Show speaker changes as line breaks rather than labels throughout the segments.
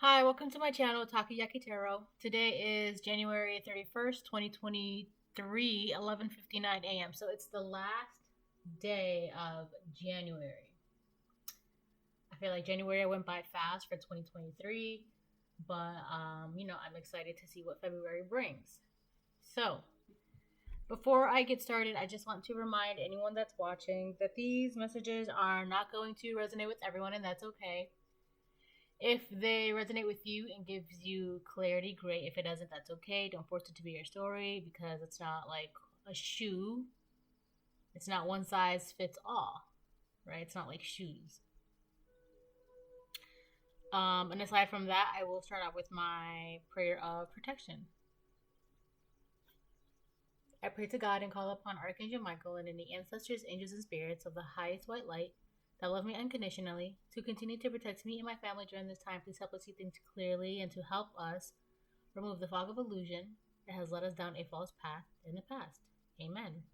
Hi, welcome to my channel, Takayaki Tarot. Today is January 31st, 2023, 11:59 a.m. So it's the last day of January. I feel like January went by fast for 2023, but I'm excited to see what February brings. So, before I get started, I just want to remind anyone that's watching that these messages are not going to resonate with everyone, and that's okay. If they resonate with you and gives you clarity, great. If it doesn't, that's okay. Don't force it to be your story because it's not like a shoe. It's not one size fits all, right? It's not like shoes. And aside from that, I will start out with my prayer of protection. I pray to God and call upon Archangel Michael and any ancestors, angels, and spirits of the highest white light that love me unconditionally to continue to protect me and my family during this time. Please help us see things clearly and to help us remove the fog of illusion that has led us down a false path in the past. Amen.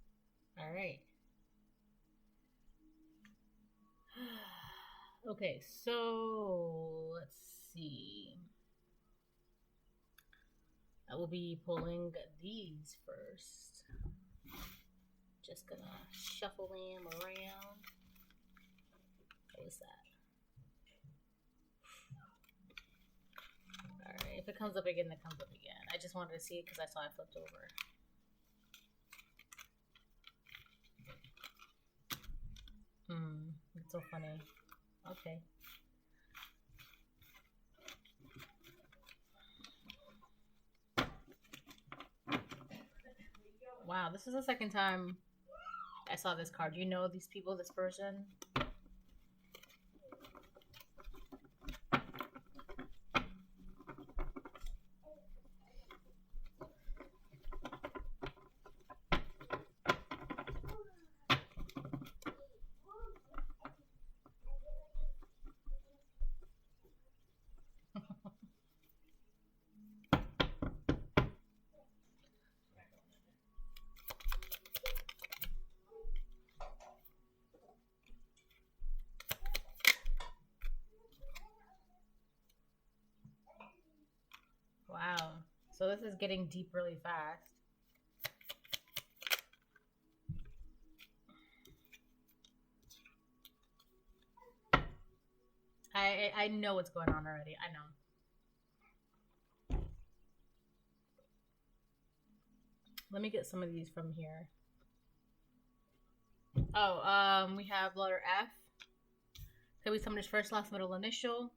All right. Okay, so let's see. I will be pulling these first. Just gonna shuffle them around. What was that? Alright, if it comes up again, it comes up again. I just wanted to see it because I saw it flipped over. It's so funny. Okay. Wow, this is the second time I saw this card. You know these people, this person? Wow. So this is getting deep really fast. I know what's going on already. I know. Let me get some of these from here. Oh, we have letter F. Could be somebody's first, last, middle initial.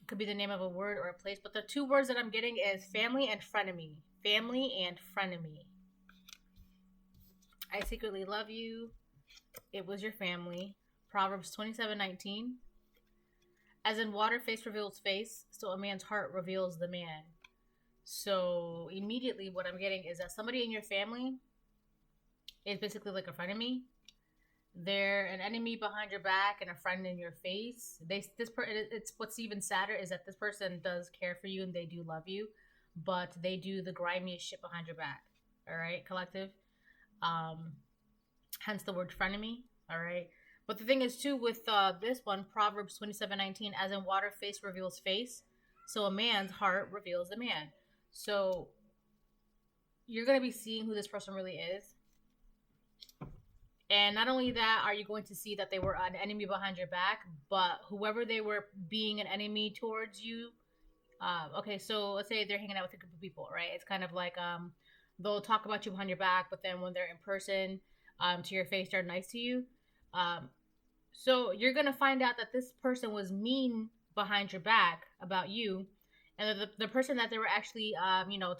Could be the name of a word or a place. But the two words that I'm getting is family and frenemy. Family and frenemy. I secretly love you. It was your family. Proverbs 27:19. As in water, face reveals face, so a man's heart reveals the man. So immediately what I'm getting is that somebody in your family is basically like a frenemy. They're an enemy behind your back and a friend in your face. It's what's even sadder is that this person does care for you and they do love you, but they do the grimiest shit behind your back. All right, collective. Hence the word frenemy. All right. But the thing is too with this one, Proverbs 27:19, as in water, face reveals face, so a man's heart reveals the man. So you're gonna be seeing who this person really is. And not only that, are you going to see that they were an enemy behind your back, but whoever they were being an enemy towards you. Okay, so let's say they're hanging out with a group of people, right? It's kind of like they'll talk about you behind your back, but then when they're in person, to your face, they're nice to you. So you're gonna find out that this person was mean behind your back about you, and the person that they were actually,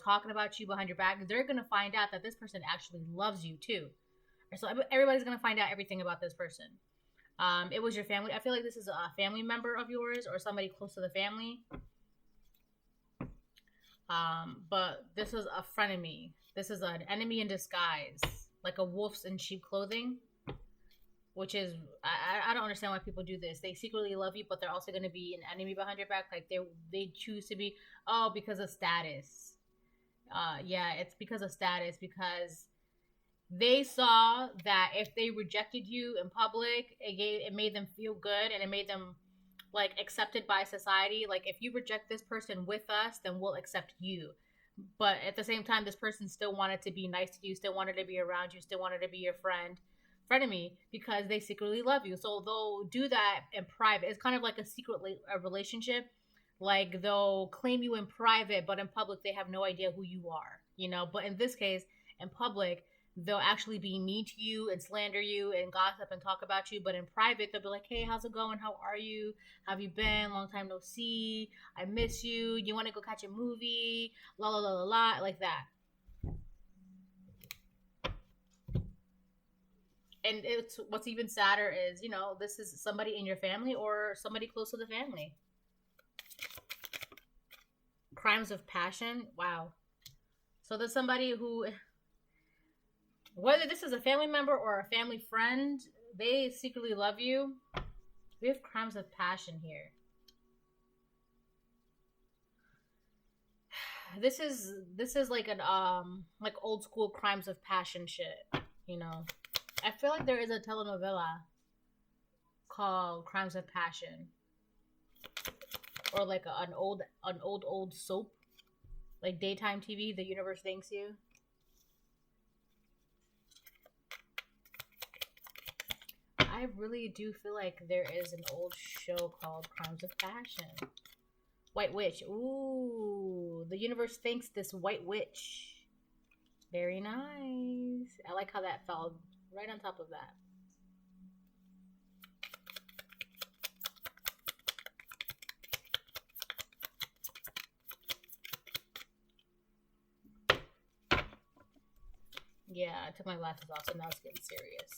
talking about you behind your back, they're gonna find out that this person actually loves you too. So everybody's gonna find out everything about this person. It was your family. I feel like this is a family member of yours or somebody close to the family. But this is a frenemy. This is an enemy in disguise, like a wolf's in sheep clothing. Which is, I don't understand why people do this. They secretly love you, but they're also going to be an enemy behind your back. Like they choose to be, because of status. Yeah, it's because of status, because they saw that if they rejected you in public, it made them feel good, and it made them like accepted by society. Like if you reject this person with us, then we'll accept you. But at the same time, this person still wanted to be nice to you, still wanted to be around you, still wanted to be your frenemy, because they secretly love you. So they'll do that in private. It's kind of like a secret a relationship. Like they'll claim you in private, but in public they have no idea who you are, you know. But in this case, in public, they'll actually be mean to you and slander you and gossip and talk about you. But in private, they'll be like, hey, how's it going? How are you? How have you been? Long time no see. I miss you. You want to go catch a movie? La la la la la, like that. And it's what's even sadder is, you know, this is somebody in your family or somebody close to the family. Crimes of passion. Wow. So there's somebody who, whether this is a family member or a family friend, they secretly love you. We have crimes of passion here. This is like an like old school crimes of passion shit, you know. I feel like there is a telenovela called Crimes of Passion, or like an old soap, like daytime TV. The universe thanks you. I really do feel like there is an old show called Crimes of Passion. White Witch. Ooh, the universe thanks this White Witch. Very nice. I like how that fell right on top of that. Yeah, I took my glasses off, so now it's getting serious.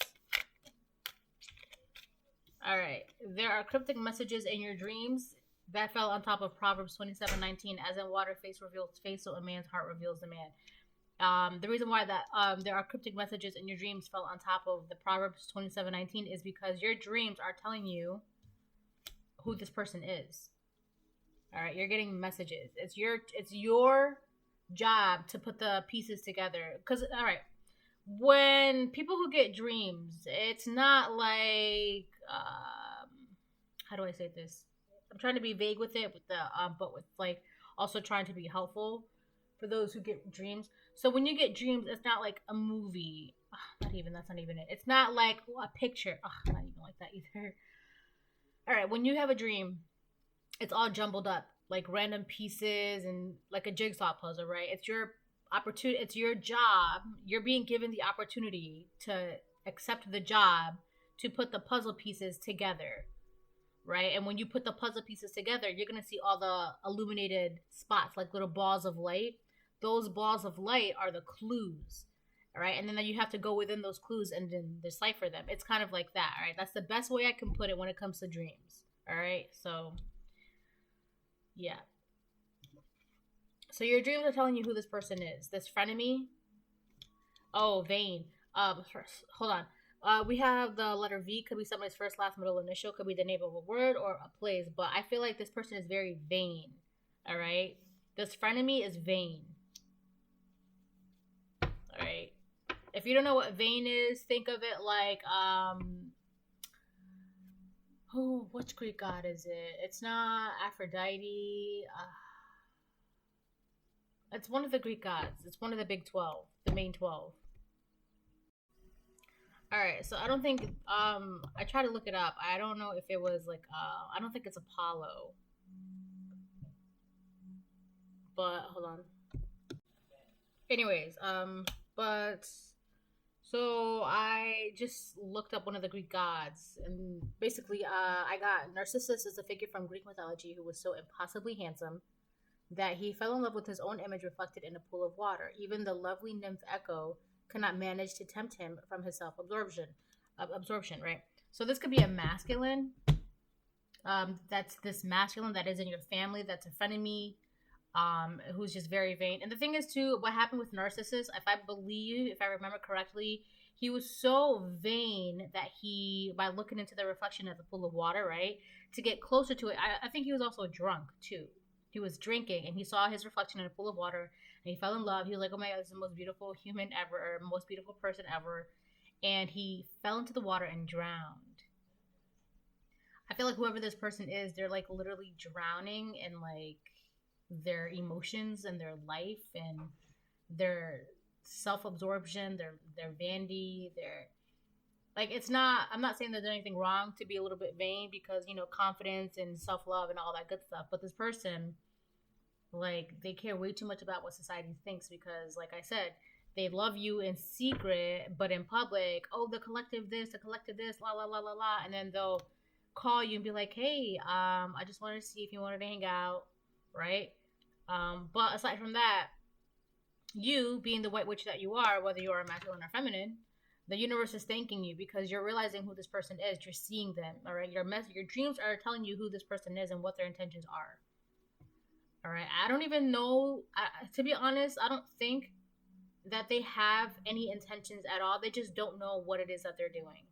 Alright. There are cryptic messages in your dreams that fell on top of Proverbs 27:19. As in water, face reveals face, so a man's heart reveals the man. The reason why that there are cryptic messages in your dreams fell on top of the Proverbs 27:19 is because your dreams are telling you who this person is. All right, you're getting messages. It's your job to put the pieces together. Because all right, when people who get dreams, it's not like how do I say this? I'm trying to be vague with it, with the but with like also trying to be helpful for those who get dreams. So when you get dreams, it's not like a movie. Not even, that's not even it. It's not like a picture. Not even like that either. All right, when you have a dream, it's all jumbled up, like random pieces and like a jigsaw puzzle, right? It's your opportunity. It's your job. You're being given the opportunity to accept the job to put the puzzle pieces together, right? And when you put the puzzle pieces together, you're gonna see all the illuminated spots, like little balls of light. Those balls of light are the clues, all right? And then you have to go within those clues and then decipher them. It's kind of like that, all right? That's the best way I can put it when it comes to dreams, all right? So, yeah. So your dreams are telling you who this person is. This frenemy. Oh, vain. Hold on. We have the letter V. Could be somebody's first, last, middle initial. Could be the name of a word or a place. But I feel like this person is very vain. All right. This frenemy is vain. All right. If you don't know what vain is, think of it like which Greek god is it? It's not Aphrodite. It's one of the Greek gods. It's one of the big 12, the main 12. All right, so I don't think I tried to look it up. I don't know if it was like I don't think it's Apollo. But hold on. Anyways, but so I just looked up one of the Greek gods, and basically I got Narcissus is a figure from Greek mythology who was so impossibly handsome that he fell in love with his own image reflected in a pool of water. Even the lovely nymph Echo could not manage to tempt him from his self-absorption. Right? So this could be a masculine. That's this masculine that is in your family. That's a frenemy, who's just very vain. And the thing is, too, what happened with Narcissus, if I remember correctly, he was so vain that he, by looking into the reflection of the pool of water, right, to get closer to it, I think he was also drunk, too. He was drinking, and he saw his reflection in a pool of water, and he fell in love. He was like, oh my God, this is the most beautiful human ever, or most beautiful person ever. And he fell into the water and drowned. I feel like whoever this person is, they're like literally drowning in like their emotions and their life and their self-absorption, their vanity, their like it's not I'm not saying there's anything wrong to be a little bit vain because, you know, confidence and self-love and all that good stuff, but this person, like, they care way too much about what society thinks because, like I said, they love you in secret, but in public, oh, the collective this, la la la la la, and then they'll call you and be like, hey, I just wanted to see if you wanted to hang out, right? But aside from that, you being the white witch that you are, whether you are masculine or feminine, the universe is thanking you because you're realizing who this person is. You're seeing them, all right? Your dreams are telling you who this person is and what their intentions are. All right. I don't even know. To be honest, I don't think that they have any intentions at all. They just don't know what it is that they're doing.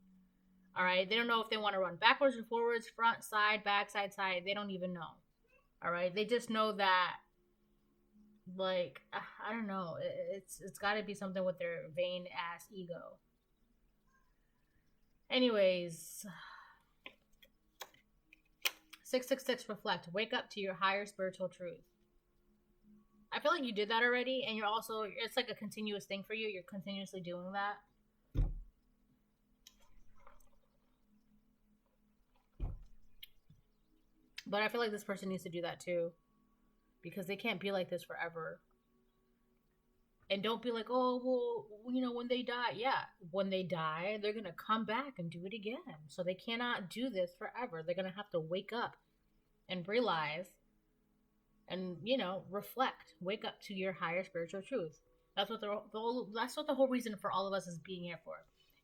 All right. They don't know if they want to run backwards or forwards, front, side, back, side, side. They don't even know. All right. They just know that, like, I don't know. It's got to be something with their vain ass ego. Anyways, 666 reflect. Wake up to your higher spiritual truth. I feel like you did that already, and you're also, it's like a continuous thing for you. You're continuously doing that. But I feel like this person needs to do that too, because they can't be like this forever. And don't be like, oh, well, you know, when they die. Yeah, when they die, they're going to come back and do it again. So they cannot do this forever. They're going to have to wake up and realize and, you know, reflect. Wake up to your higher spiritual truth. That's what the whole reason for all of us is being here for,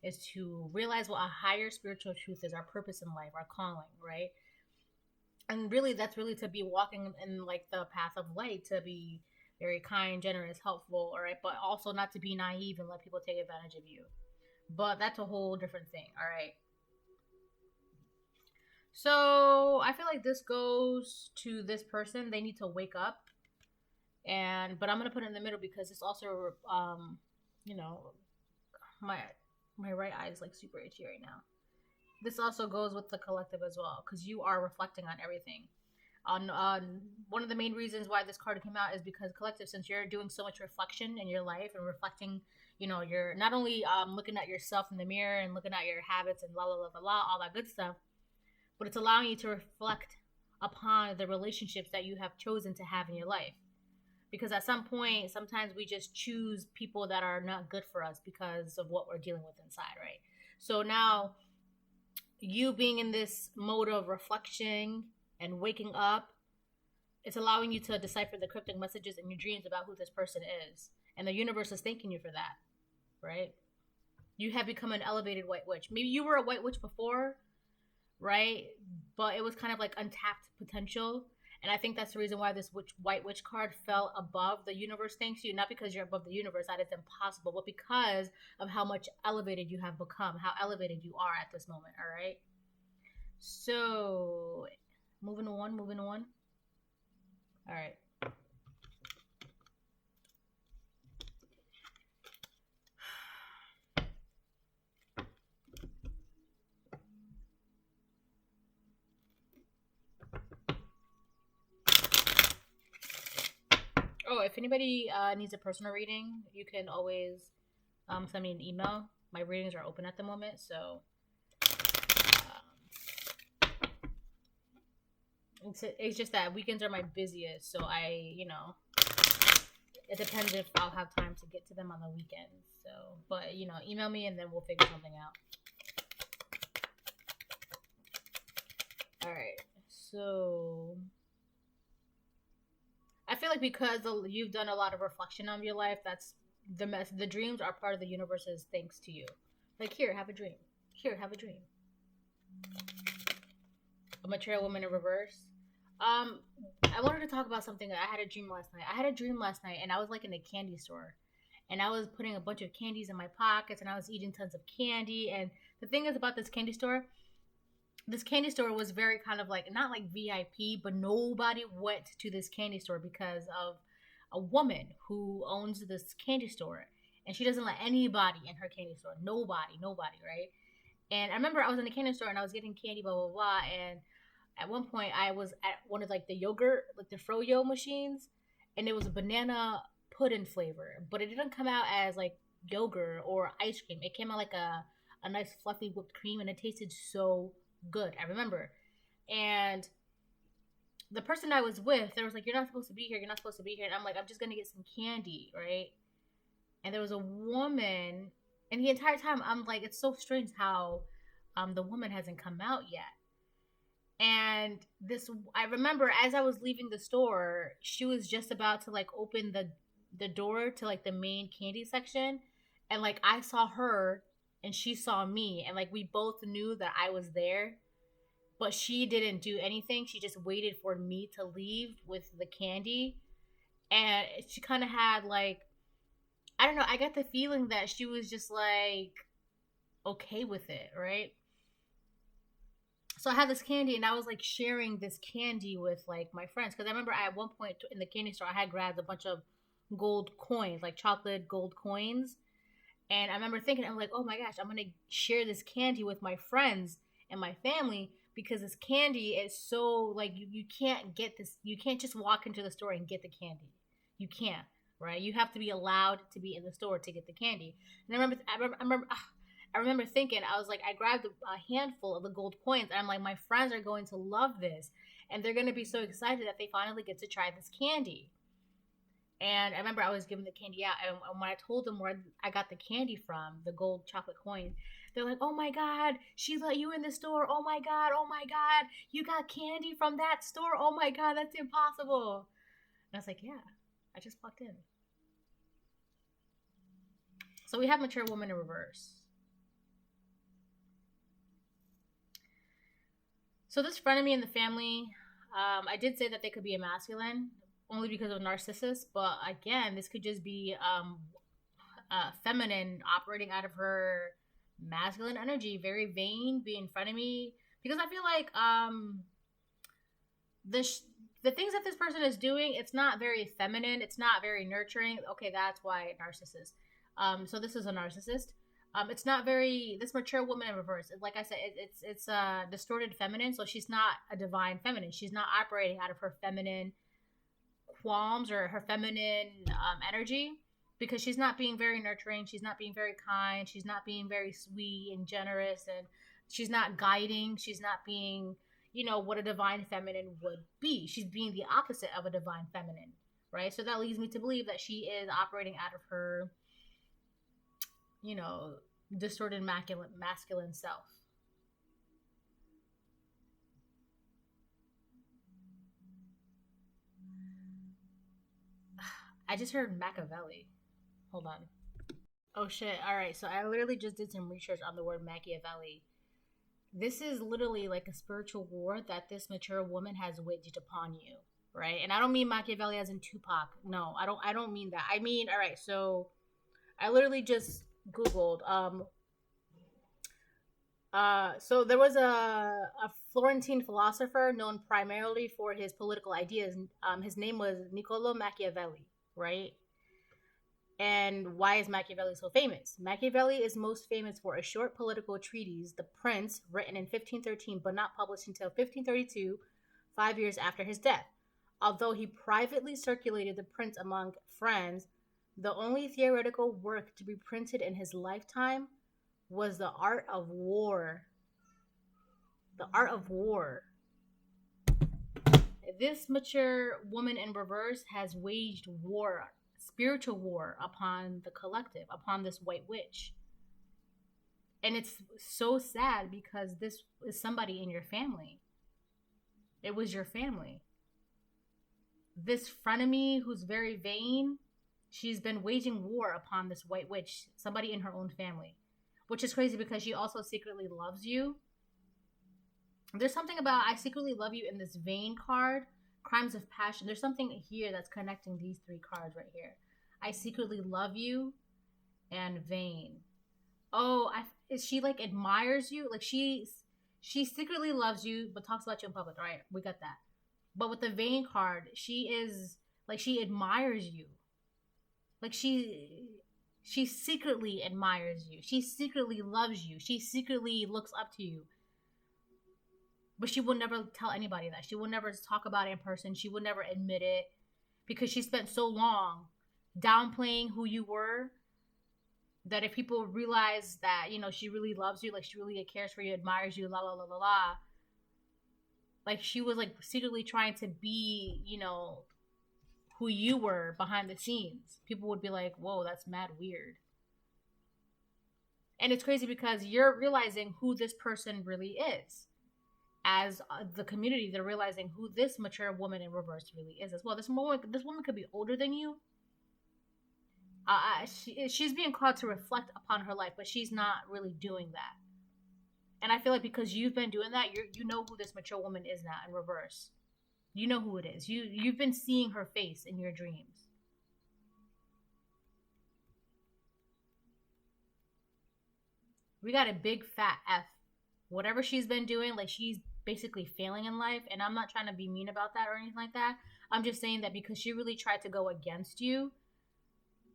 is to realize what a higher spiritual truth is, our purpose in life, our calling, right? And really, that's really to be walking in, like, the path of light, to be very kind, generous, helpful, all right? But also not to be naive and let people take advantage of you. But that's a whole different thing, all right? So I feel like this goes to this person. They need to wake up. But I'm going to put it in the middle because it's also, you know, my right eye is like super itchy right now. This also goes with the collective as well because you are reflecting on everything. On one of the main reasons why this card came out is because collective, since you're doing so much reflection in your life and reflecting, you know, you're not only looking at yourself in the mirror and looking at your habits and la la la la la, all that good stuff, but it's allowing you to reflect upon the relationships that you have chosen to have in your life. Because at some point, sometimes we just choose people that are not good for us because of what we're dealing with inside, right? So now, you being in this mode of reflection and waking up, it's allowing you to decipher the cryptic messages in your dreams about who this person is. And the universe is thanking you for that, right? You have become an elevated white witch. Maybe you were a white witch before, right? But it was kind of like untapped potential. And I think that's the reason why this white witch card fell above the universe thanks you. Not because you're above the universe, that is impossible, but because of how much elevated you have become, how elevated you are at this moment, all right? So, moving on. All right. Oh, if anybody needs a personal reading, you can always send me an email. My readings are open at the moment, so it's just that weekends are my busiest, so it depends if I'll have time to get to them on the weekends. So, but email me and then we'll figure something out. All right, so I feel like because you've done a lot of reflection on your life, that's the dreams are part of the universe's thanks to you. Like, here, have a dream. Here, have a dream. A material woman in reverse. I wanted to talk about something. I had a dream last night. And I was like in a candy store. And I was putting a bunch of candies in my pockets, and I was eating tons of candy. And the thing is about this candy store was very kind of like, not like VIP, but nobody went to this candy store because of a woman who owns this candy store. And she doesn't let anybody in her candy store. Nobody, right? And I remember I was in the candy store and I was getting candy, blah blah blah. And at one point, I was at one of like the yogurt, like the froyo machines, and it was a banana pudding flavor, but it didn't come out as like yogurt or ice cream. It came out like a nice fluffy whipped cream, and it tasted so good. I remember, and the person I was with, they was like, "You're not supposed to be here. You're not supposed to be here." And I'm like, "I'm just gonna get some candy, right?" And there was a woman, and the entire time I'm like, "It's so strange how the woman hasn't come out yet." And this, I remember as I was leaving the store, she was just about to like open the door to like the main candy section, and like I saw her and she saw me, and like we both knew that I was there, but she didn't do anything. She just waited for me to leave with the candy. And she kind of had like, I don't know, I got the feeling that she was just like okay with it, right? So I had this candy and I was like sharing this candy with like my friends, because I remember at one point in the candy store I had grabbed a bunch of gold coins, like chocolate gold coins. And I remember thinking, I'm like, oh my gosh, I'm gonna share this candy with my friends and my family, because this candy is so like you can't get this, you can't just walk into the store and get the candy. You can't, right? You have to be allowed to be in the store to get the candy. And I remember thinking, I was like, I grabbed a handful of the gold coins, and I'm like, my friends are going to love this, and they're going to be so excited that they finally get to try this candy. And I remember I was giving the candy out, and when I told them where I got the candy from, the gold chocolate coin, they're like, "Oh my God, she let you in the store! Oh my God, you got candy from that store! Oh my God, that's impossible!" And I was like, "Yeah, I just walked in." So we have mature woman in reverse. So this friend of me in the family, I did say that they could be a masculine only because of narcissist, but again, this could just be feminine operating out of her masculine energy, very vain, be in front of me. Because I feel like the the things that this person is doing, it's not very feminine, it's not very nurturing. Okay, that's why narcissist. So this is a narcissist. It's not very, this mature woman in reverse. Like I said, it's distorted feminine. So she's not a divine feminine. She's not operating out of her feminine qualms or her feminine energy, because she's not being very nurturing. She's not being very kind. She's not being very sweet and generous, and she's not guiding. She's not being, what a divine feminine would be. She's being the opposite of a divine feminine, right? So that leads me to believe that she is operating out of her, distorted masculine self. I just heard Machiavelli. Hold on. Oh shit. All right. So I literally just did some research on the word Machiavelli. This is literally like a spiritual war that this mature woman has waged upon you, right? And I don't mean Machiavelli as in Tupac. No, I don't mean that. I mean, all right. So I literally just googled so there was a Florentine philosopher known primarily for his political ideas. His name was Niccolo Machiavelli, right? And why is Machiavelli so famous? Machiavelli is most famous for a short political treatise, The Prince, written in 1513 but not published until 1532, 5 years after his death. Although he privately circulated The Prince among friends, the only theoretical work to be printed in his lifetime was The Art of War. The Art of War. This mature woman in reverse has waged war, spiritual war, upon the collective, upon this white witch. And it's so sad because this is somebody in your family. It was your family. This frenemy who's very vain, she's been waging war upon this white witch, somebody in her own family. Which is crazy because she also secretly loves you. There's something about I secretly love you in this vain card, crimes of passion. There's something here that's connecting these three cards right here. I secretly love you and vain. Oh, she like admires you. Like she secretly loves you but talks about you in public. All right, we got that. But with the vain card, she is like, she admires you. Like She secretly admires you. She secretly loves you. She secretly looks up to you. But she will never tell anybody that. She will never talk about it in person. She will never admit it because she spent so long downplaying who you were that if people realize that, you know, she really loves you, like she really cares for you, admires you, la la la la la, like she was like secretly trying to be, you know, who you were behind the scenes, people would be like, whoa, that's mad weird. And it's crazy because you're realizing who this person really is. As the community, they're realizing who this mature woman in reverse really is as well. This woman could be older than you. She's being called to reflect upon her life, but she's not really doing that. And I feel like because you've been doing that, you know who this mature woman is now in reverse. You know who it is. You've been seeing her face in your dreams. We got a big fat F. Whatever she's been doing, like she's basically failing in life. And I'm not trying to be mean about that or anything like that. I'm just saying that because she really tried to go against you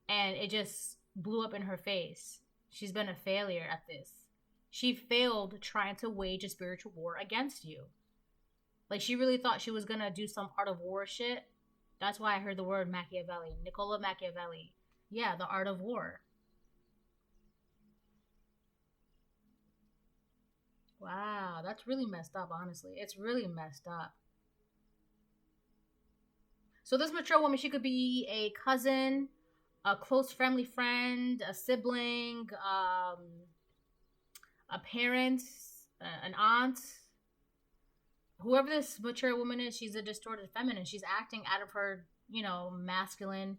and it just blew up in her face. She's been a failure at this. She failed trying to wage a spiritual war against you. Like she really thought she was going to do some art of war shit. That's why I heard the word Machiavelli. Niccolo Machiavelli. Yeah, the art of war. Wow, that's really messed up, honestly. It's really messed up. So this mature woman, she could be a cousin, a close family friend, a sibling, a parent, an aunt. Whoever this mature woman is, she's a distorted feminine. She's acting out of her, you know, masculine.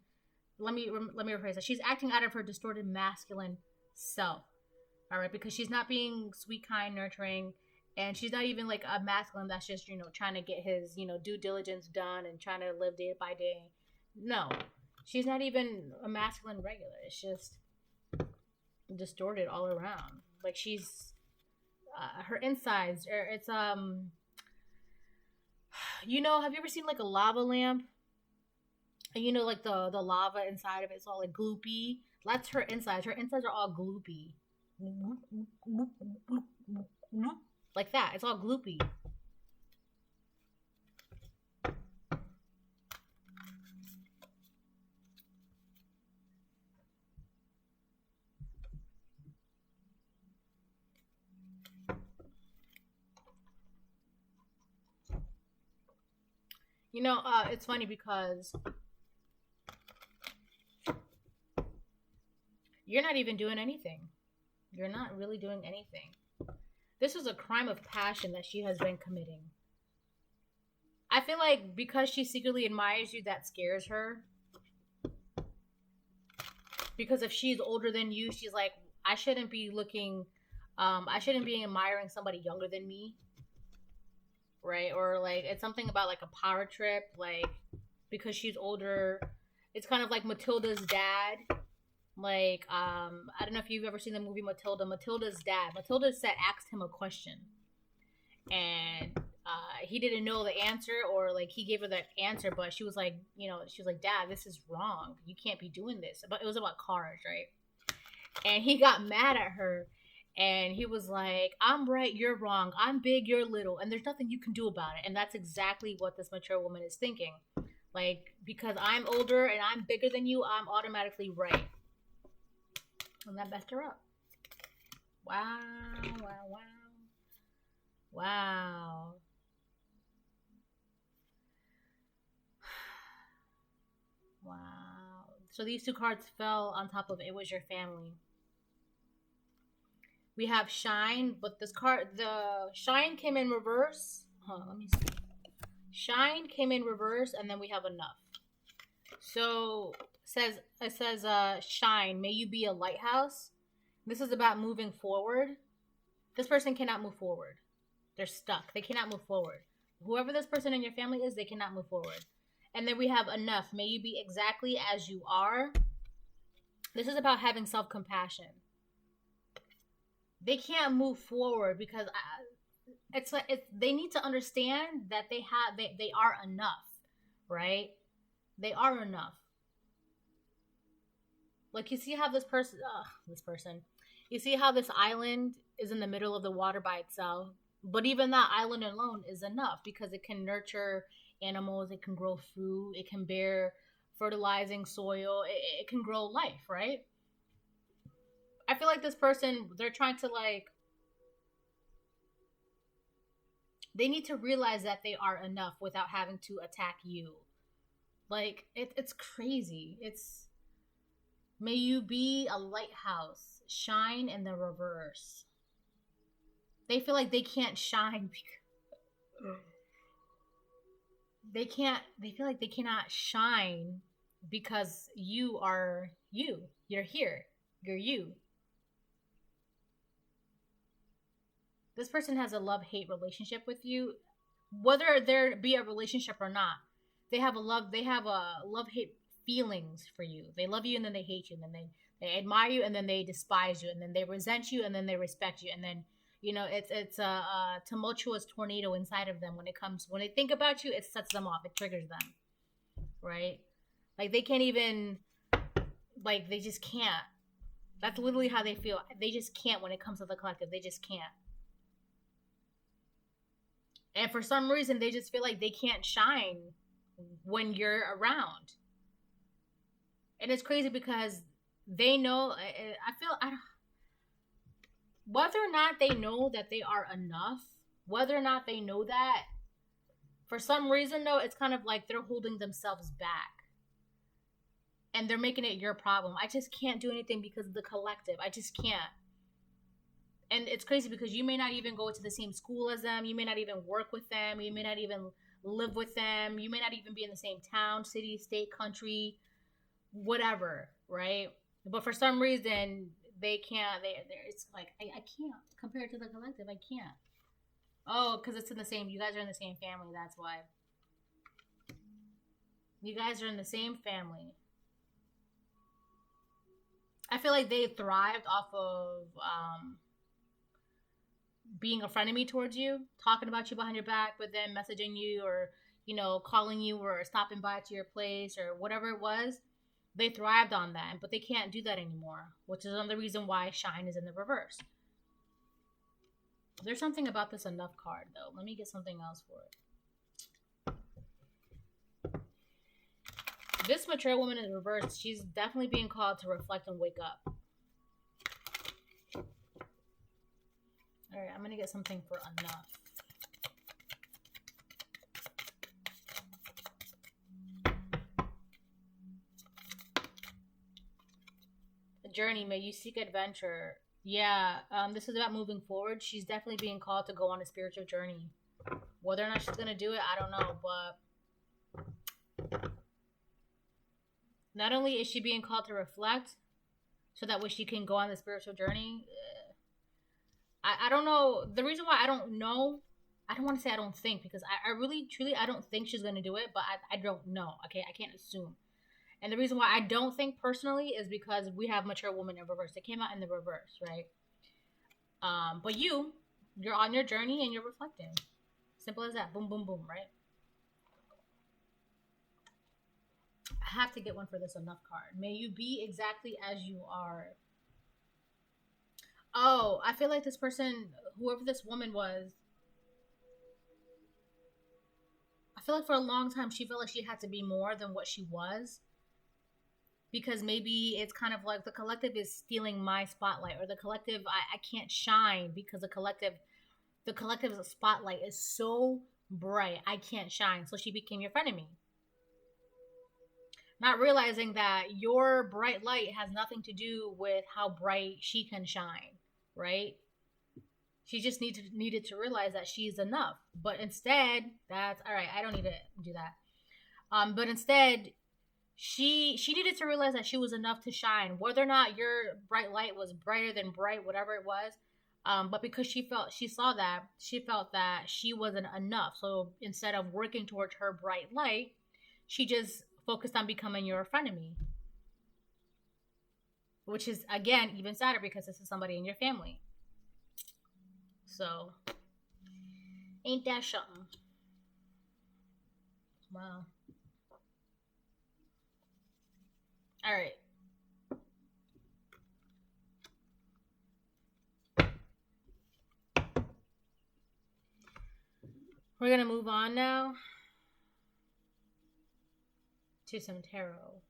Let me rephrase that. She's acting out of her distorted masculine self. All right, because she's not being sweet, kind, nurturing, and she's not even like a masculine that's just, you know, trying to get his, you know, due diligence done and trying to live day by day. No, she's not even a masculine regular. It's just distorted all around. Like she's her insides. It's you know, have you ever seen like a lava lamp? And you know, like the lava inside of it's all like gloopy. That's her insides. Her insides are all gloopy. Like that. It's all gloopy. You know, it's funny because you're not even doing anything. You're not really doing anything. This is a crime of passion that she has been committing. I feel like because she secretly admires you, that scares her. Because if she's older than you, she's like, I shouldn't be admiring somebody younger than me. Right? Or like, it's something about like a power trip. Like, because she's older. It's kind of like Matilda's dad. Like, I don't know if you've ever seen the movie Matilda. Matilda's dad. Asked him a question. And he didn't know the answer, or like he gave her the answer, but she was like, you know, she was like, Dad, this is wrong. You can't be doing this. But it was about cars, right? And he got mad at her. And he was like, I'm right, you're wrong. I'm big, you're little. And there's nothing you can do about it. And that's exactly what this mature woman is thinking. Like, because I'm older and I'm bigger than you, I'm automatically right. And that messed her up. Wow, wow, wow. Wow. Wow. So these two cards fell on top of It Was Your Family. We have Shine, but this card, the Shine came in reverse. Hold on, let me see. Shine came in reverse, and then we have Enough. So it says Shine, may you be a lighthouse. This is about moving forward. This person cannot move forward. They're stuck. They cannot move forward. Whoever this person in your family is, they cannot move forward. And then we have Enough, may you be exactly as you are. This is about having self-compassion. They can't move forward because it's like they need to understand that they are enough, right? They are enough. Like, you see how you see how this island is in the middle of the water by itself, but even that island alone is enough because it can nurture animals, it can grow food, it can bear fertilizing soil, it can grow life, right? I feel like this person, they're trying to like, they need to realize that they are enough without having to attack you. Like, it's crazy. It's, may you be a lighthouse, shine in the reverse. They feel like they can't shine because they feel like they cannot shine because you are you. You're here. You're you. This person has a love-hate relationship with you, whether there be a relationship or not. They have a love-hate feelings for you. They love you and then they hate you, and then they admire you and then they despise you, and then they resent you and then they respect you, and then it's a tumultuous tornado inside of them when they think about you. It sets them off. It triggers them, right? Like, they can't even, like, they just can't. That's literally how they feel. They just can't when it comes to the collective. They just can't. And for some reason, they just feel like they can't shine when you're around. And it's crazy because they know, whether or not they know that they are enough, whether or not they know that, for some reason, though, it's kind of like they're holding themselves back. And they're making it your problem. I just can't do anything because of the collective. I just can't. And it's crazy because you may not even go to the same school as them. You may not even work with them. You may not even live with them. You may not even be in the same town, city, state, country, whatever, right? But for some reason, they can't. It's like, I can't. Compared to the collective, I can't. Oh, because it's in the same, you guys are in the same family. That's why. You guys are in the same family. I feel like they thrived off of being a frenemy towards you, talking about you behind your back, but then messaging you or, calling you or stopping by to your place or whatever it was. They thrived on that, but they can't do that anymore, which is another reason why shine is in the reverse. There's something about this enough card, though. Let me get something else for it. This mature woman in reverse, she's definitely being called to reflect and wake up. All right, I'm going to get something for enough. The journey, may you seek adventure. Yeah, this is about moving forward. She's definitely being called to go on a spiritual journey. Whether or not she's going to do it, I don't know, but not only is she being called to reflect so that way she can go on the spiritual journey, I don't know. The reason why I don't know, I don't want to say I don't think, because I really, truly, I don't think she's going to do it, but I don't know. Okay, I can't assume. And the reason why I don't think personally is because we have mature woman in reverse. It came out in the reverse, right? But you're on your journey and you're reflecting. Simple as that. Boom, boom, boom, right? I have to get one for this enough card. May you be exactly as you are. Oh, I feel like this person, whoever this woman was, I feel like for a long time she felt like she had to be more than what she was. Because maybe it's kind of like the collective is stealing my spotlight, or the collective, I can't shine because the collective's spotlight is so bright, I can't shine. So she became your frenemy. Not realizing that your bright light has nothing to do with how bright she can shine, right? She just needed to realize that she's enough. But instead, that's all right. I don't need to do that. But instead, she needed to realize that she was enough to shine, whether or not your bright light was brighter than bright, whatever it was. But because she felt that she wasn't enough. So instead of working towards her bright light, she just focused on becoming your frenemy. Which is, again, even sadder because this is somebody in your family. So, ain't that something? Wow. All right. We're going to move on now to some tarot.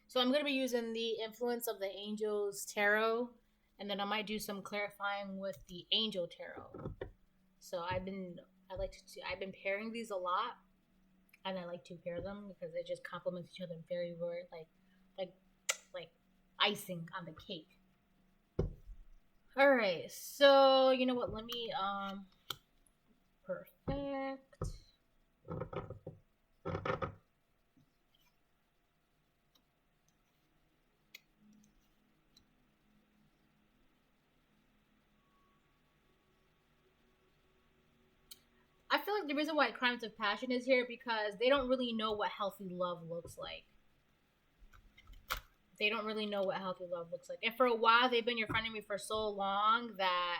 So I'm going to be using the influence of the Angels Tarot, and then I might do some clarifying with the Angel Tarot. So I've been pairing these a lot, and I like to pair them because it just complements each other very well, like icing on the cake. All right, so you know what? Let me perfect. I feel like the reason why Crimes of Passion is here because they don't really know what healthy love looks like. They don't really know what healthy love looks like. And for a while, they've been your friend of me for so long that,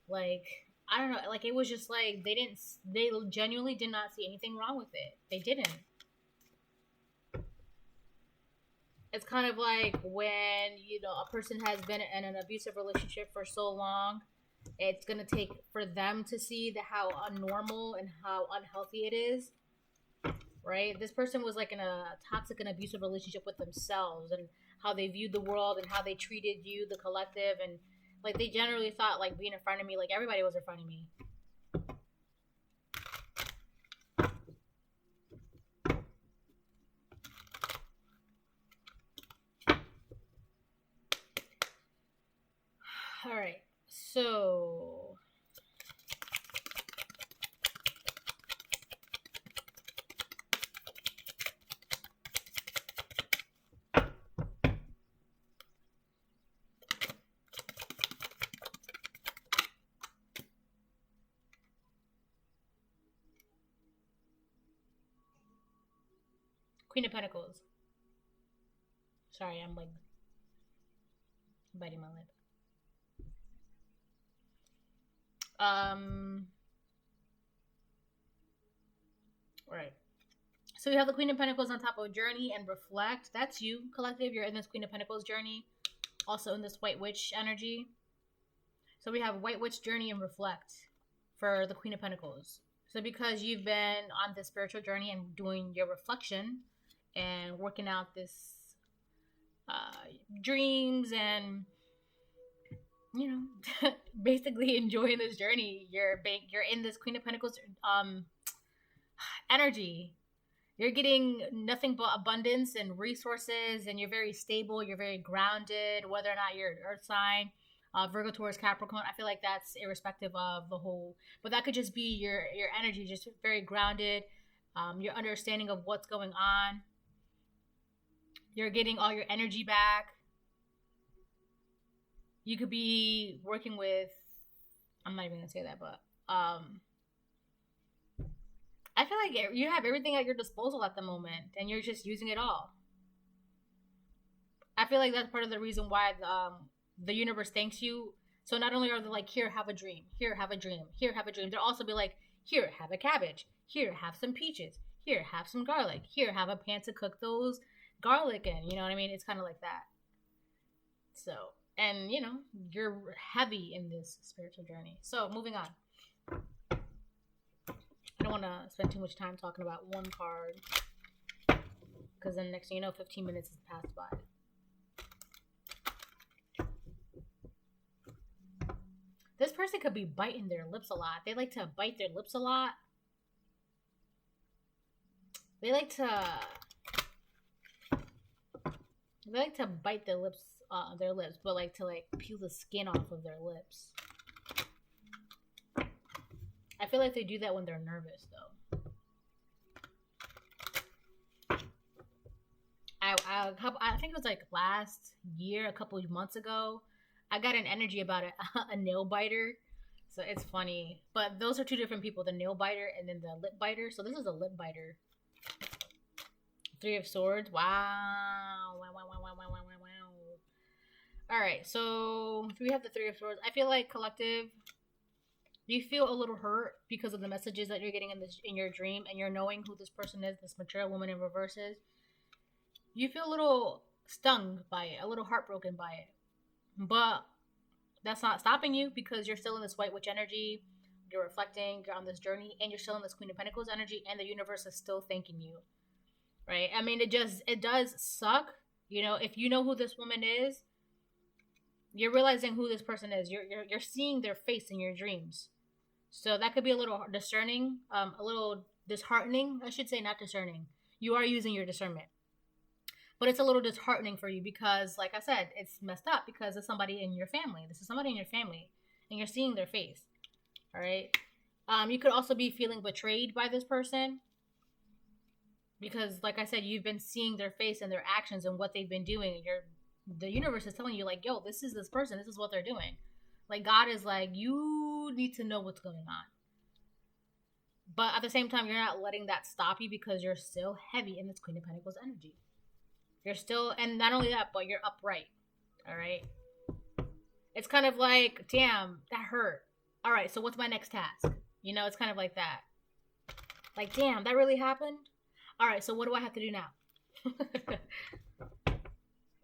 like, I don't know, like, it was just like, they genuinely did not see anything wrong with it. They didn't. It's kind of like when, you know, a person has been in an abusive relationship for so long, it's going to take for them to see how unnormal and how unhealthy it is, right? This person was like in a toxic and abusive relationship with themselves and how they viewed the world and how they treated you, the collective, and like they generally thought like being in front of me, like everybody was in front of me. All right, so Queen of Pentacles. Sorry, I'm like biting my lip. Right. So we have the Queen of Pentacles on top of Journey and Reflect. That's you, collective. You're in this Queen of Pentacles journey. Also in this White Witch energy. So we have White Witch Journey and Reflect for the Queen of Pentacles. So because you've been on this spiritual journey and doing your reflection and working out this dreams and, you know, basically enjoying this journey, you're in this Queen of Pentacles energy. You're getting nothing but abundance and resources, and you're very stable, you're very grounded, whether or not you're an earth sign, Virgo, Taurus, Capricorn. I feel like that's irrespective of the whole, but that could just be your energy, just very grounded, your understanding of what's going on. You're getting all your energy back. You could be working with, I'm not even gonna say that, but I feel like you have everything at your disposal at the moment, and you're just using it all. I feel like that's part of the reason why the universe thanks you. So not only are they like, here, have a dream. Here, have a dream. Here, have a dream. They'll also be like, here, have a cabbage. Here, have some peaches. Here, have some garlic. Here, have a pan to cook those garlic in. You know what I mean? It's kind of like that. So, and, you know, you're heavy in this spiritual journey. So, moving on. I don't want to spend too much time talking about one card, because then next thing you know, 15 minutes has passed by. This person could be biting their lips a lot. They like to bite their lips a lot. They like to bite their lips, but like to like peel the skin off of their lips. I feel like they do that when they're nervous, though. I think it was like last year, a couple of months ago, I got an energy about a nail biter. So it's funny. But those are two different people, the nail biter and then the lip biter. So this is a lip biter. Three of Swords. Wow. All right, so we have the Three of Swords. I feel like, collective, you feel a little hurt because of the messages that you're getting in your dream, and you're knowing who this person is, this material woman in reverse is. You feel a little stung by it, a little heartbroken by it. But that's not stopping you, because you're still in this White Witch energy, You're reflecting. You're on this journey, and you're still in this Queen of Pentacles energy, and the universe is still thanking you, right? I mean, it does suck, you know. If you know who this woman is, you're realizing who this person is. You're seeing their face in your dreams. So that could be a little discerning, a little disheartening, I should say, not discerning. You are using your discernment. But it's a little disheartening for you because, like I said, it's messed up because it's somebody in your family. This is somebody in your family, and you're seeing their face. All right? You could also be feeling betrayed by this person because, like I said, you've been seeing their face and their actions and what they've been doing. The universe is telling you, like, yo, this is this person. This is what they're doing. Like, God is like, you need to know what's going on. But at the same time, you're not letting that stop you because you're still heavy in this Queen of Pentacles energy. You're still, and not only that, but you're upright. All right? It's kind of like, damn, that hurt. All right, so what's my next task? You know, it's kind of like that. Like, damn, that really happened? All right, so what do I have to do now?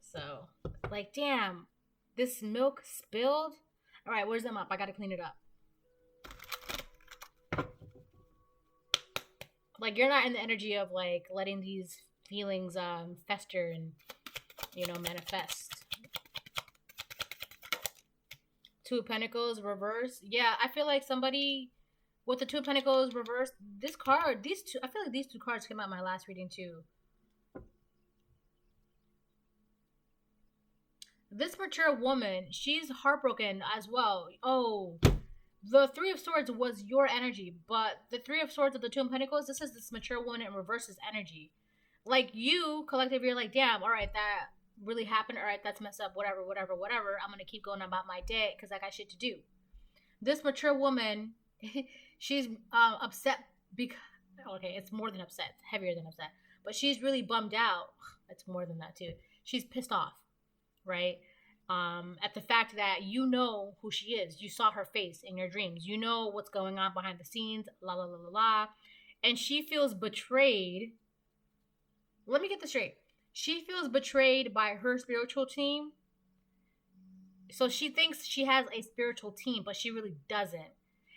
So, like, damn, this milk spilled? All right, where's the mop? I got to clean it up. Like, you're not in the energy of, like, letting these feelings fester and, you know, manifest. Two of Pentacles reverse. Yeah, I feel like somebody with the Two of Pentacles reverse, this card, these two, I feel like these two cards came out in my last reading too. This mature woman, she's heartbroken as well. Oh, the Three of Swords was your energy, but the Three of Swords of the Two of Pentacles, this is this mature woman in reverse's energy. Like, you, collective, you're like, damn, all right, that really happened. All right, that's messed up. Whatever. I'm going to keep going about my day because I got shit to do. This mature woman, she's upset because, okay, it's more than upset. It's heavier than upset. But she's really bummed out. It's more than that, too. She's pissed off, right? At the fact that you know who she is. You saw her face in your dreams. You know what's going on behind the scenes, la, la, la, la, la. And she feels betrayed. Let me get this straight. She feels betrayed by her spiritual team. So she thinks she has a spiritual team, but she really doesn't.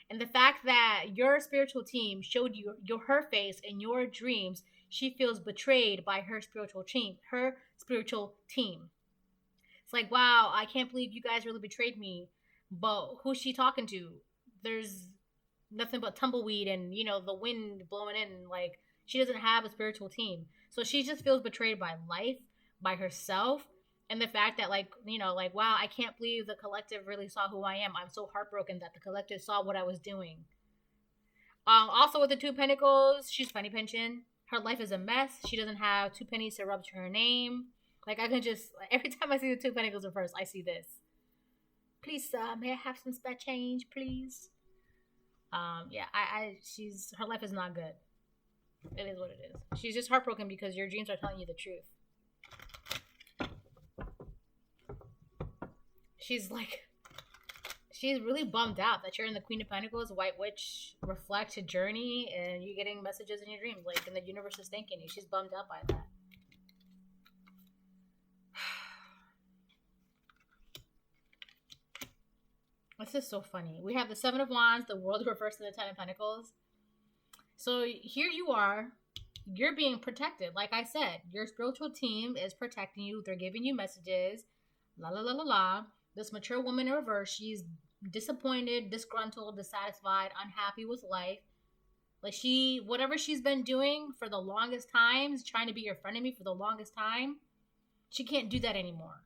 And the fact that your spiritual team showed you her face in your dreams, she feels betrayed by her spiritual team. It's like, wow, I can't believe you guys really betrayed me. But who's she talking to? There's nothing but tumbleweed and, you know, the wind blowing in. Like, she doesn't have a spiritual team. So she just feels betrayed by life, by herself, and the fact that, like, you know, like, wow, I can't believe the collective really saw who I am. I'm so heartbroken that the collective saw what I was doing. Also with the Two of Pentacles, she's penny pinching. Her life is a mess. She doesn't have 2 pennies to rub to her name. Like, I can just, every time I see the Two of Pentacles reverse, I see this. Please, may I have some spare change, please? Yeah, her life is not good. It is what it is. She's just heartbroken because your dreams are telling you the truth. She's really bummed out that you're in the Queen of Pentacles, White Witch, reflect, journey, and you're getting messages in your dreams, like, and the universe is thanking you. She's bummed out by that. This is so funny. We have the Seven of Wands, the World reversed, and the Ten of Pentacles. So here you are. You're being protected. Like I said, your spiritual team is protecting you. They're giving you messages. La, la, la, la, la. This mature woman in reverse, she's disappointed, disgruntled, dissatisfied, unhappy with life. Like, whatever she's been doing for the longest times, trying to be your friend of me for the longest time, she can't do that anymore.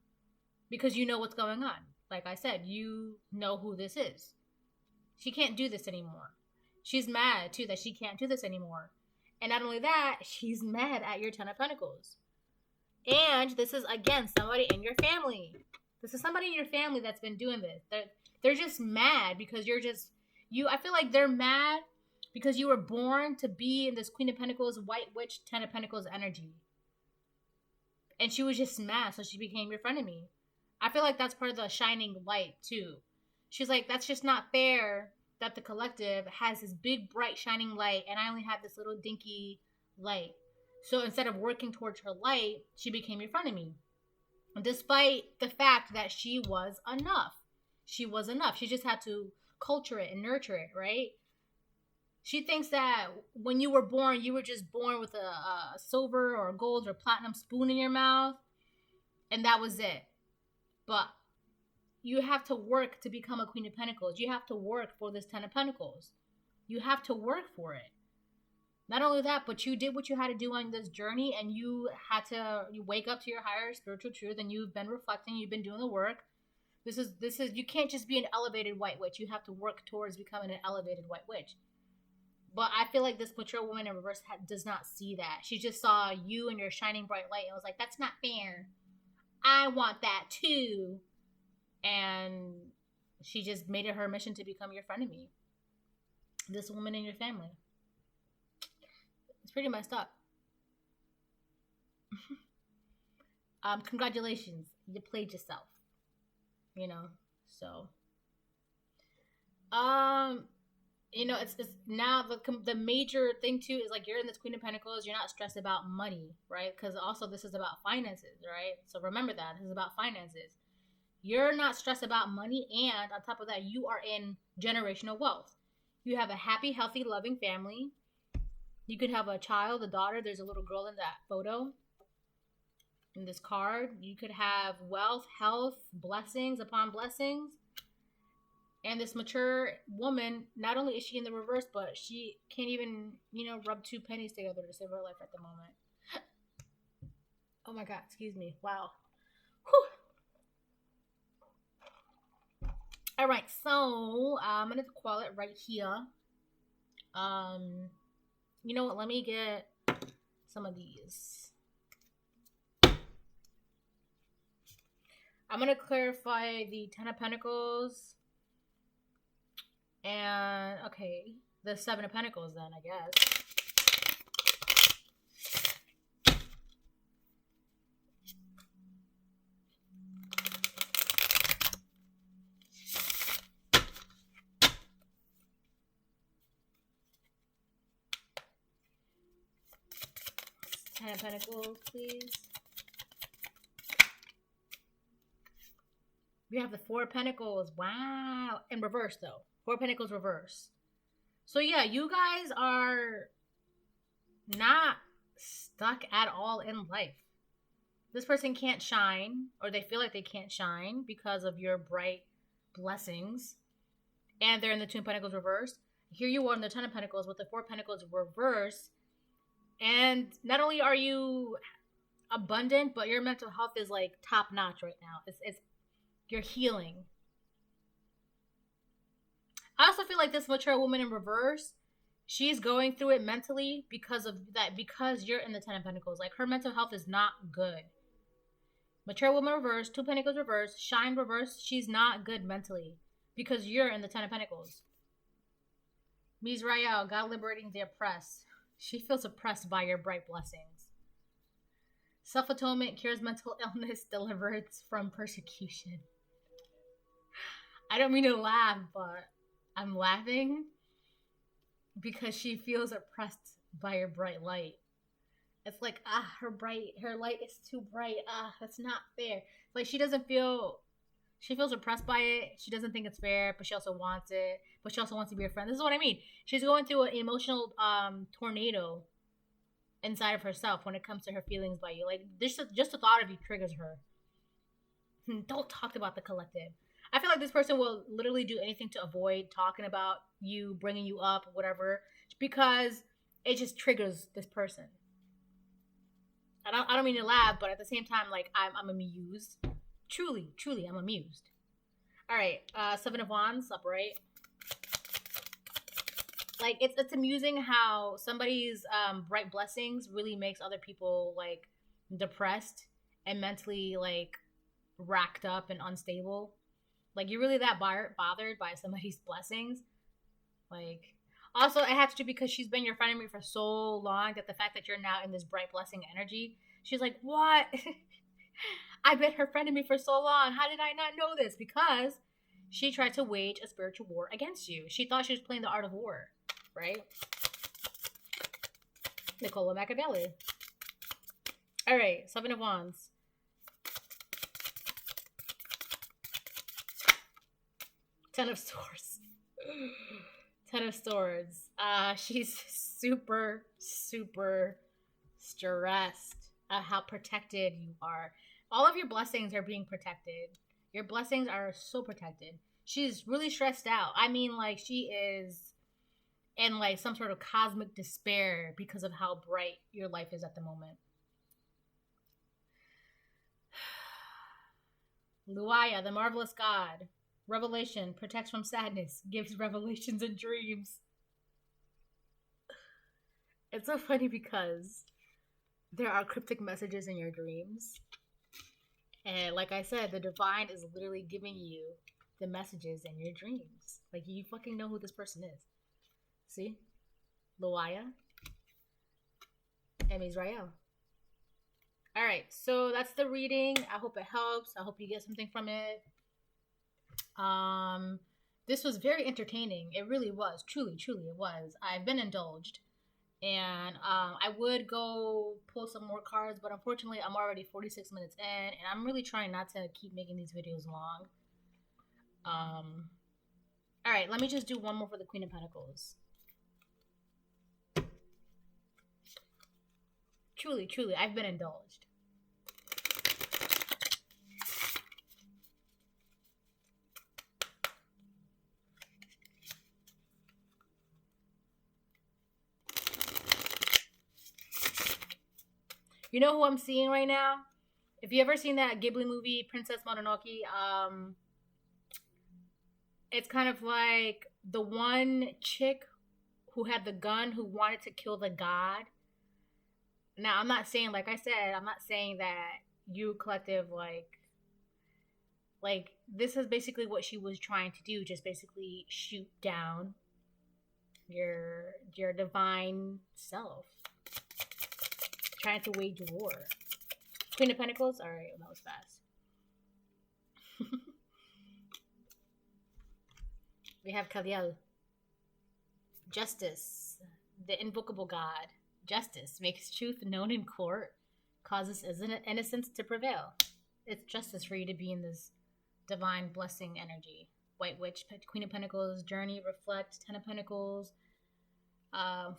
Because you know what's going on. Like I said, you know who this is. She can't do this anymore. She's mad, too, that she can't do this anymore. And not only that, she's mad at your Ten of Pentacles. And this is, again, somebody in your family. This is somebody in your family that's been doing this. They're just mad because I feel like they're mad because you were born to be in this Queen of Pentacles, White Witch, Ten of Pentacles energy. And she was just mad, so she became your frenemy. I feel like that's part of the shining light, too. She's like, that's just not fair that the collective has this big, bright, shining light, and I only have this little dinky light. So instead of working towards her light, she became your frenemy. Despite the fact that she was enough. She was enough. She just had to culture it and nurture it, right? She thinks that when you were born, you were just born with a silver or gold or platinum spoon in your mouth, and that was it. But you have to work to become a Queen of Pentacles. You have to work for this Ten of Pentacles. You have to work for it. Not only that, but you did what you had to do on this journey, and you wake up to your higher spiritual truth, and you've been reflecting, you've been doing the work. This is you can't just be an elevated white witch. You have to work towards becoming an elevated white witch. But I feel like this mature woman in reverse does not see that. She just saw you and your shining bright light and was like, that's not fair. I want that too. And she just made it her mission to become your frenemy. This woman in your family. It's pretty messed up. Congratulations. You played yourself. You know, so. You know, it's now the major thing too is like you're in this Queen of Pentacles. You're not stressed about money, right? Because also this is about finances, right? So remember that this is about finances. You're not stressed about money, and on top of that, you are in generational wealth. You have a happy, healthy, loving family. You could have a child, a daughter. There's a little girl in that photo, in this card. You could have wealth, health, blessings upon blessings. And this mature woman, not only is she in the reverse, but she can't even, you know, rub two pennies together to save her life at the moment. Oh my God, excuse me. Wow. Whew. All right, so I'm going to call it right here. You know what? Let me get some of these. I'm going to clarify the Ten of Pentacles. And, okay, the Seven of Pentacles then, I guess. Ten of Pentacles, please. We have the Four of Pentacles. Wow. In reverse, though. Four of Pentacles reverse. So, yeah, you guys are not stuck at all in life. This person can't shine, or they feel like they can't shine because of your bright blessings. And they're in the Two of Pentacles reverse. Here you are in the Ten of Pentacles with the Four of Pentacles reverse. And not only are you abundant, but your mental health is like top notch right now. It's you're healing. I also feel like this mature woman in reverse, she's going through it mentally because of that, because you're in the Ten of Pentacles. Like, her mental health is not good. Mature woman reverse, Two of Pentacles reverse, shine reverse, she's not good mentally because you're in the Ten of Pentacles. Ms. Rael, God liberating the oppressed. She feels oppressed by your bright blessings. Self-atonement cures mental illness, deliverance from persecution. I don't mean to laugh, but I'm laughing because she feels oppressed by your bright light. It's like, her light is too bright. That's not fair. Like, she feels oppressed by it. She doesn't think it's fair, but she also wants it. But she also wants to be a friend. This is what I mean. She's going through an emotional tornado inside of herself when it comes to her feelings by you. Like, just the thought of you triggers her. Don't talk about the collective. I feel like this person will literally do anything to avoid talking about you, bringing you up, whatever, because it just triggers this person. I don't mean to laugh, but at the same time, like, I'm amused. Truly, I'm amused. All right, Seven of Wands, upright. Like, it's amusing how somebody's bright blessings really makes other people, like, depressed and mentally, like, racked up and unstable. Like, you're really that bothered by somebody's blessings? Like, also, it has to do because she's been your friend of me for so long that the fact that you're now in this bright blessing energy, she's like, what? I've been her friend of me for so long. How did I not know this? Because she tried to wage a spiritual war against you. She thought she was playing the art of war, right? Nicola Machiavelli. All right, Seven of Wands. Ten of Swords. Ten of Swords. She's super, super stressed at how protected you are. All of your blessings are being protected. Your blessings are so protected. She's really stressed out. I mean, like, she is in, like, some sort of cosmic despair because of how bright your life is at the moment. Luaya, the marvelous god. Revelation, protects from sadness, gives revelations in dreams. It's so funny because there are cryptic messages in your dreams. And like I said, the divine is literally giving you the messages in your dreams. Like, you fucking know who this person is. See? Luaya and Israel. Alright, so that's the reading. I hope it helps. I hope you get something from it. This was very entertaining. It really was. Truly it was. I've been indulged. And I would go pull some more cards, but unfortunately I'm already 46 minutes in, and I'm really trying not to keep making these videos long. Alright, let me just do one more for the Queen of Pentacles. Truly, I've been indulged. You know who I'm seeing right now? If you ever seen that Ghibli movie, Princess Mononoke, it's kind of like the one chick who had the gun who wanted to kill the god. Now, I'm not saying, like I said, I'm not saying that you collective, like this is basically what she was trying to do, just basically shoot down your divine self. Trying to wage war. Queen of Pentacles? Alright, that was fast. We have Kaliel. Justice. The invocable god. Justice makes truth known in court, causes innocence to prevail. It's justice for you to be in this divine blessing energy. White Witch, Queen of Pentacles, Journey, Reflect, Ten of Pentacles,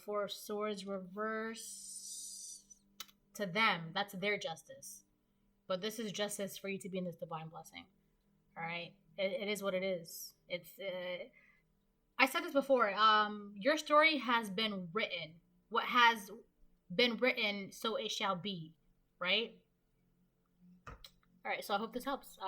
Four of Swords, Reverse. To them, that's their justice. But this is justice for you to be in this divine blessing. Alright? It is what it is. It's, I said this before, your story has been written. What has been written, so it shall be. Right? Alright, so I hope this helps.